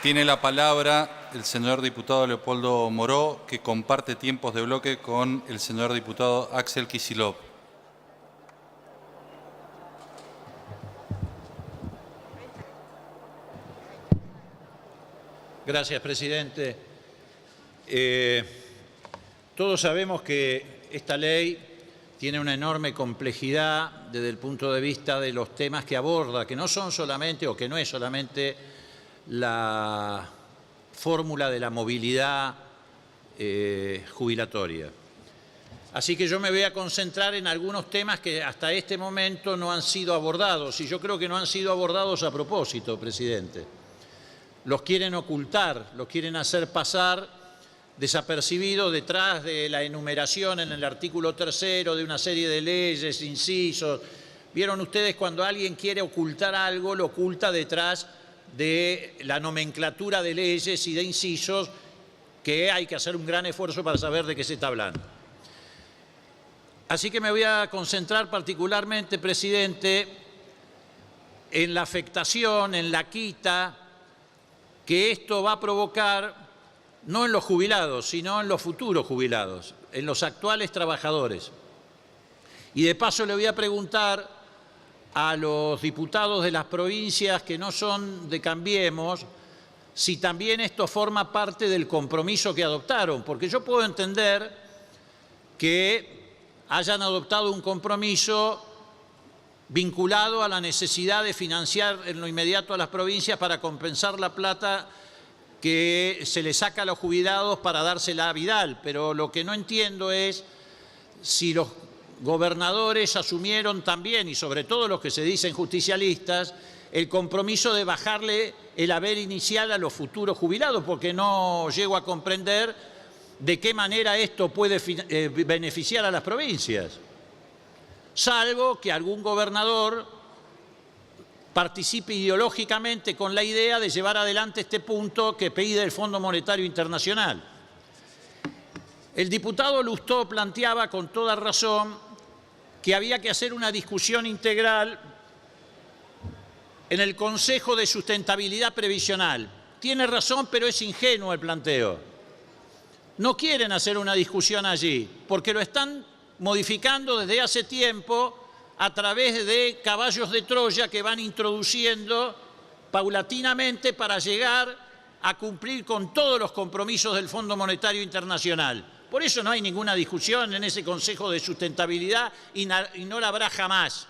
Tiene la palabra el señor diputado Leopoldo Moró, que comparte tiempos de bloque con el señor diputado Axel Kicillof. Gracias, presidente. Todos sabemos que esta ley tiene una enorme complejidad desde el punto de vista de los temas que aborda, que no son solamente o que no es solamente la fórmula de la movilidad jubilatoria. Así que yo me voy a concentrar en algunos temas que hasta este momento no han sido abordados, y yo creo que no han sido abordados a propósito, presidente. Los quieren ocultar, los quieren hacer pasar desapercibidos detrás de la enumeración en el artículo 3º de una serie de leyes, incisos. ¿Vieron ustedes cuando alguien quiere ocultar algo, lo oculta detrás de la nomenclatura de leyes y de incisos, que hay que hacer un gran esfuerzo para saber de qué se está hablando? Así que me voy a concentrar particularmente, presidente, en la afectación, en la quita que esto va a provocar, no en los jubilados, sino en los futuros jubilados, en los actuales trabajadores. Y de paso le voy a preguntar a los diputados de las provincias que no son de Cambiemos si también esto forma parte del compromiso que adoptaron, porque yo puedo entender que hayan adoptado un compromiso vinculado a la necesidad de financiar en lo inmediato a las provincias para compensar la plata que se le saca a los jubilados para dársela a Vidal. Pero lo que no entiendo es si los gobernadores asumieron también, y sobre todo los que se dicen justicialistas, el compromiso de bajarle el haber inicial a los futuros jubilados, porque no llego a comprender de qué manera esto puede beneficiar a las provincias, salvo que algún gobernador participe ideológicamente con la idea de llevar adelante este punto que pide el Fondo Monetario Internacional. El diputado Lustó planteaba con toda razón que había que hacer una discusión integral en el Consejo de Sustentabilidad Previsional. Tiene razón, pero es ingenuo el planteo. No quieren hacer una discusión allí, porque lo están modificando desde hace tiempo a través de caballos de Troya que van introduciendo paulatinamente para llegar a cumplir con todos los compromisos del Fondo Monetario Internacional. Por eso no hay ninguna discusión en ese Consejo de Sustentabilidad y no la habrá jamás.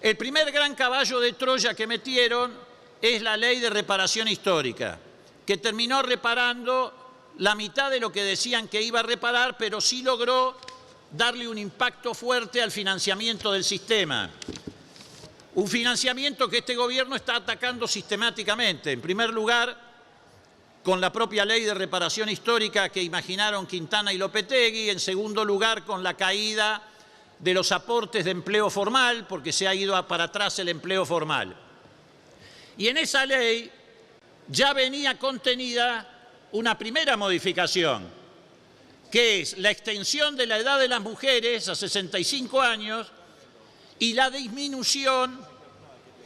El primer gran caballo de Troya que metieron es la Ley de Reparación Histórica, que terminó reparando la mitad de lo que decían que iba a reparar, pero sí logró darle un impacto fuerte al financiamiento del sistema. Un financiamiento que este gobierno está atacando sistemáticamente. En primer lugar, con la propia Ley de Reparación Histórica que imaginaron Quintana y Lopetegui. En segundo lugar, con la caída de los aportes de empleo formal, porque se ha ido para atrás el empleo formal. Y en esa ley ya venía contenida una primera modificación, que es la extensión de la edad de las mujeres a 65 años y la disminución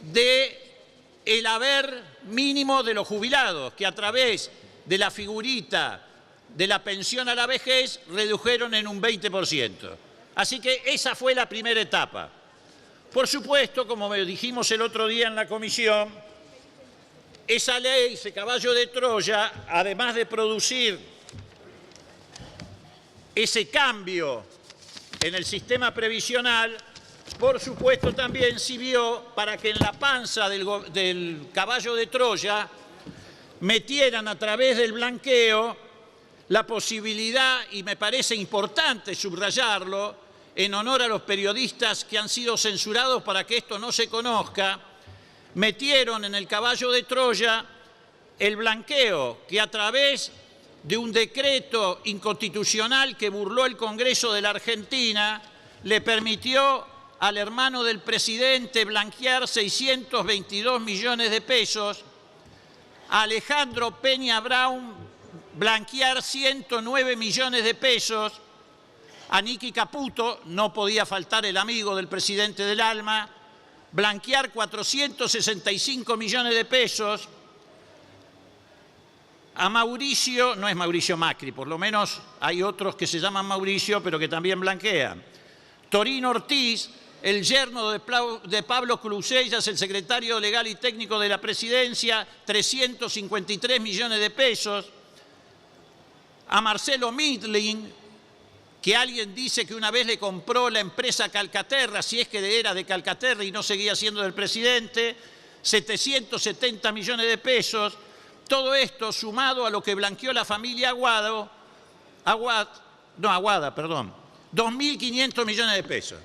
del haber mínimo de los jubilados, que a través de la figurita de la pensión a la vejez redujeron en un 20%. Así que esa fue la primera etapa. Por supuesto, como dijimos el otro día en la comisión, esa ley, ese caballo de Troya, además de producir ese cambio en el sistema previsional, por supuesto también sirvió para que en la panza del caballo de Troya metieran a través del blanqueo la posibilidad, y me parece importante subrayarlo, en honor a los periodistas que han sido censurados para que esto no se conozca, metieron en el caballo de Troya el blanqueo que a través de un decreto inconstitucional que burló el Congreso de la Argentina le permitió al hermano del presidente blanquear 622 millones de pesos, a Alejandro Peña Brown blanquear 109 millones de pesos, a Nicky Caputo, no podía faltar el amigo del presidente del Alma, blanquear 465 millones de pesos, a Mauricio, no es Mauricio Macri, por lo menos hay otros que se llaman Mauricio, pero que también blanquean. Torino Ortiz, el yerno de Pablo Crusellas, el secretario legal y técnico de la presidencia, 353 millones de pesos. A Marcelo Midling, que alguien dice que una vez le compró la empresa Calcaterra, si es que era de Calcaterra y no seguía siendo del presidente, 770 millones de pesos. Todo esto sumado a lo que blanqueó la familia Aguada, 2.500 millones de pesos.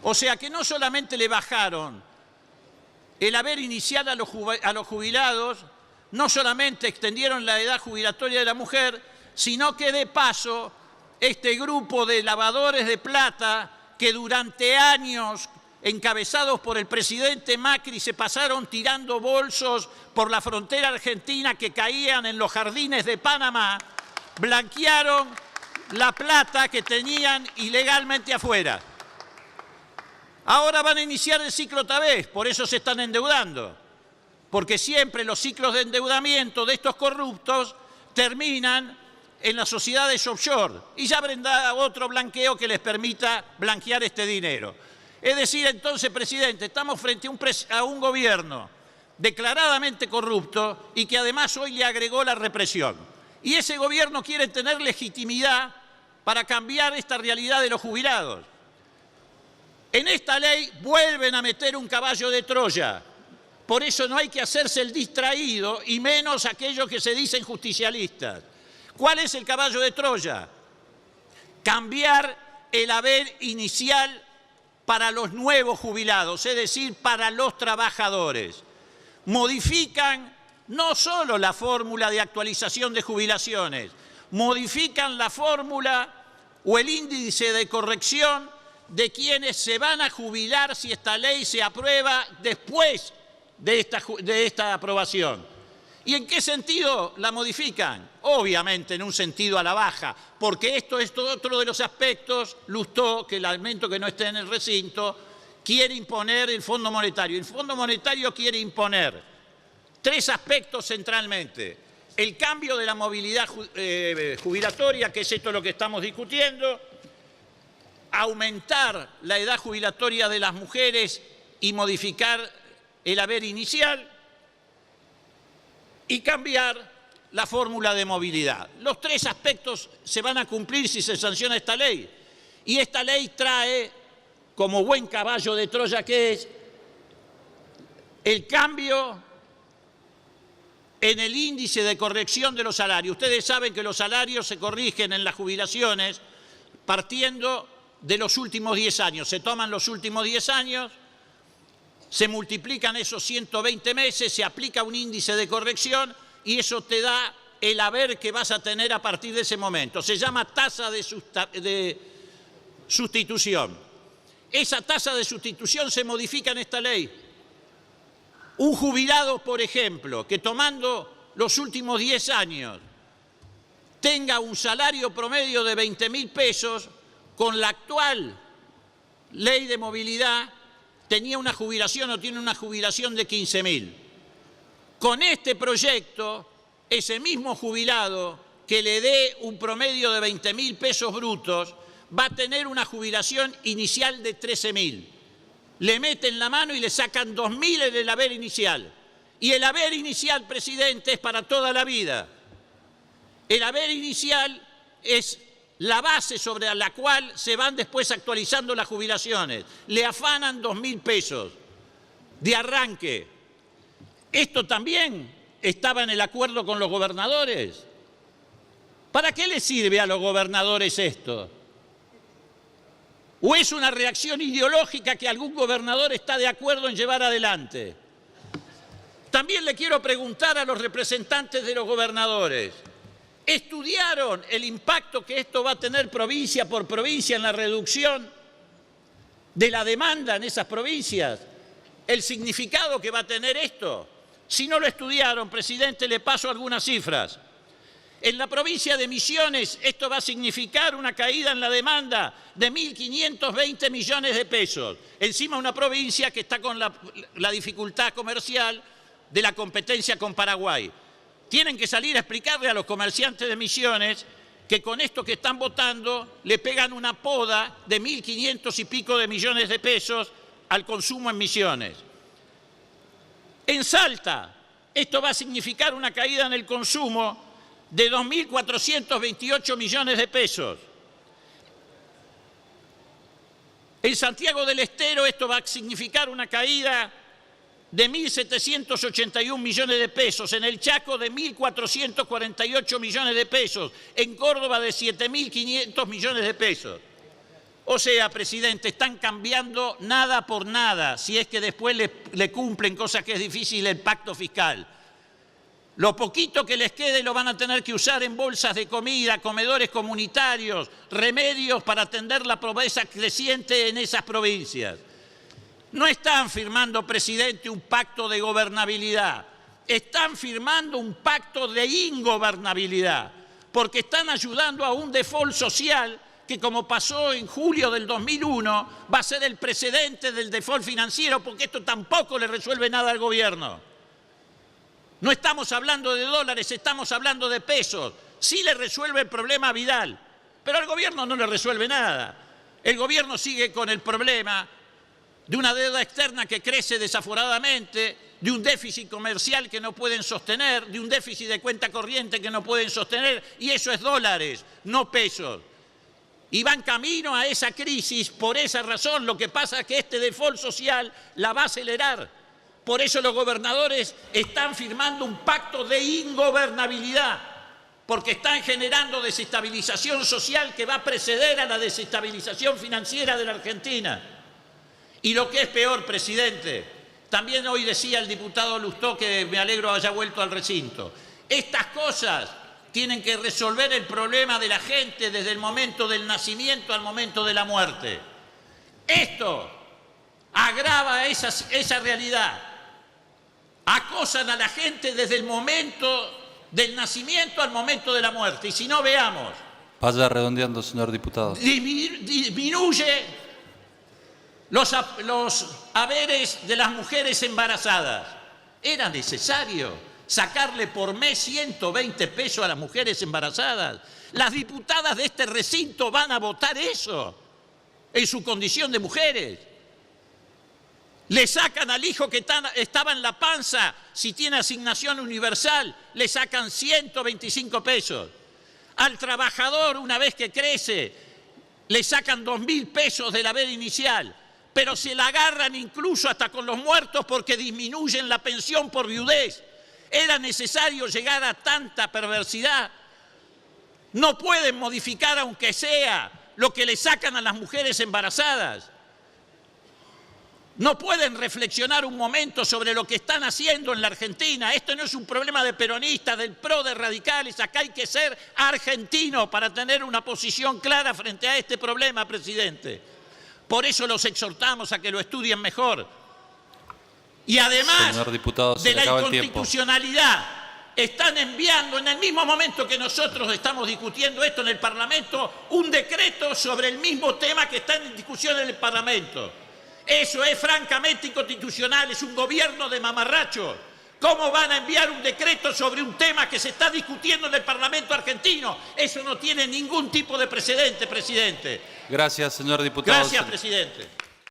O sea que no solamente le bajaron el haber inicial a los jubilados, no solamente extendieron la edad jubilatoria de la mujer, sino que de paso este grupo de lavadores de plata que durante años, encabezados por el presidente Macri, se pasaron tirando bolsos por la frontera argentina que caían en los jardines de Panamá, blanquearon la plata que tenían ilegalmente afuera. Ahora van a iniciar el ciclo otra vez, por eso se están endeudando, porque siempre los ciclos de endeudamiento de estos corruptos terminan en las sociedades offshore y ya habrá otro blanqueo que les permita blanquear este dinero. Es decir, entonces, presidente, estamos frente a un gobierno declaradamente corrupto y que además hoy le agregó la represión. Y ese gobierno quiere tener legitimidad para cambiar esta realidad de los jubilados. En esta ley vuelven a meter un caballo de Troya. Por eso no hay que hacerse el distraído y menos aquellos que se dicen justicialistas. ¿Cuál es el caballo de Troya? Cambiar el haber inicial para los nuevos jubilados, es decir, para los trabajadores. Modifican no solo la fórmula de actualización de jubilaciones, modifican la fórmula o el índice de corrección de quienes se van a jubilar si esta ley se aprueba después de esta aprobación. ¿Y en qué sentido la modifican? Obviamente en un sentido a la baja, porque esto es otro de los aspectos, Lustó, que lamento que no esté en el recinto, quiere imponer el Fondo Monetario. El Fondo Monetario quiere imponer tres aspectos centralmente. El cambio de la movilidad jubilatoria, que es esto lo que estamos discutiendo, aumentar la edad jubilatoria de las mujeres y modificar el haber inicial, y cambiar la fórmula de movilidad. Los tres aspectos se van a cumplir si se sanciona esta ley. Y esta ley trae, como buen caballo de Troya que es, el cambio en el índice de corrección de los salarios. Ustedes saben que los salarios se corrigen en las jubilaciones partiendo de los últimos 10 años. Se toman los últimos 10 años, se multiplican esos 120 meses, se aplica un índice de corrección y eso te da el haber que vas a tener a partir de ese momento. Se llama tasa de sustitución. Esa tasa de sustitución se modifica en esta ley. Un jubilado, por ejemplo, que tomando los últimos 10 años tenga un salario promedio de 20.000 pesos, con la actual ley de movilidad tenía una jubilación o tiene una jubilación de 15.000. Con este proyecto, ese mismo jubilado que le dé un promedio de 20.000 pesos brutos va a tener una jubilación inicial de 13.000. Le meten la mano y le sacan 2.000 en el haber inicial. Y el haber inicial, presidente, es para toda la vida. El haber inicial es la base sobre la cual se van después actualizando las jubilaciones. Le afanan 2.000 pesos de arranque. Esto también estaba en el acuerdo con los gobernadores. ¿Para qué les sirve a los gobernadores esto? ¿O es una reacción ideológica que algún gobernador está de acuerdo en llevar adelante? También le quiero preguntar a los representantes de los gobernadores. ¿Estudiaron el impacto que esto va a tener provincia por provincia en la reducción de la demanda en esas provincias? ¿El significado que va a tener esto? Si no lo estudiaron, presidente, le paso algunas cifras. En la provincia de Misiones esto va a significar una caída en la demanda de 1.520 millones de pesos. Encima una provincia que está con la dificultad comercial de la competencia con Paraguay. Tienen que salir a explicarle a los comerciantes de Misiones que con esto que están votando le pegan una poda de 1.500 y pico de millones de pesos al consumo en Misiones. En Salta, esto va a significar una caída en el consumo de 2.428 millones de pesos. En Santiago del Estero esto va a significar una caída de 1.781 millones de pesos, en el Chaco de 1.448 millones de pesos, en Córdoba de 7.500 millones de pesos. O sea, presidente, están cambiando nada por nada, si es que después le cumplen, cosa que es difícil, el pacto fiscal. Lo poquito que les quede lo van a tener que usar en bolsas de comida, comedores comunitarios, remedios para atender la pobreza creciente en esas provincias. No están firmando, presidente, un pacto de gobernabilidad. Están firmando un pacto de ingobernabilidad, porque están ayudando a un default social que, como pasó en julio del 2001, va a ser el precedente del default financiero, porque esto tampoco le resuelve nada al gobierno. No estamos hablando de dólares, estamos hablando de pesos. Sí le resuelve el problema a Vidal, pero al gobierno no le resuelve nada. El gobierno sigue con el problema de una deuda externa que crece desaforadamente, de un déficit comercial que no pueden sostener, de un déficit de cuenta corriente que no pueden sostener, y eso es dólares, no pesos. Y van camino a esa crisis por esa razón. Lo que pasa es que este default social la va a acelerar. Por eso los gobernadores están firmando un pacto de ingobernabilidad, porque están generando desestabilización social que va a preceder a la desestabilización financiera de la Argentina. Y lo que es peor, presidente, también hoy decía el diputado Lustó, que me alegro haya vuelto al recinto, estas cosas tienen que resolver el problema de la gente desde el momento del nacimiento al momento de la muerte. Esto agrava esa realidad. Acosan a la gente desde el momento del nacimiento al momento de la muerte. Y si no, veamos. Vaya redondeando, señor diputado. Disminuye los haberes de las mujeres embarazadas. ¿Era necesario sacarle por mes 120 pesos a las mujeres embarazadas? Las diputadas de este recinto van a votar eso en su condición de mujeres. Le sacan al hijo que estaba en la panza, si tiene asignación universal, le sacan 125 pesos. Al trabajador, una vez que crece, le sacan 2.000 pesos del haber inicial, pero se la agarran incluso hasta con los muertos porque disminuyen la pensión por viudez. ¿Era necesario llegar a tanta perversidad? No pueden modificar, aunque sea, lo que le sacan a las mujeres embarazadas. No pueden reflexionar un momento sobre lo que están haciendo en la Argentina. Esto no es un problema de peronistas, del PRO, de radicales. Acá hay que ser argentino para tener una posición clara frente a este problema, presidente. Por eso los exhortamos a que lo estudien mejor. Y además de la inconstitucionalidad, están enviando en el mismo momento que nosotros estamos discutiendo esto en el Parlamento, un decreto sobre el mismo tema que está en discusión en el Parlamento. Eso es francamente inconstitucional, es un gobierno de mamarrachos. ¿Cómo van a enviar un decreto sobre un tema que se está discutiendo en el Parlamento argentino? Eso no tiene ningún tipo de precedente, presidente. Gracias, señor diputado. Gracias, presidente.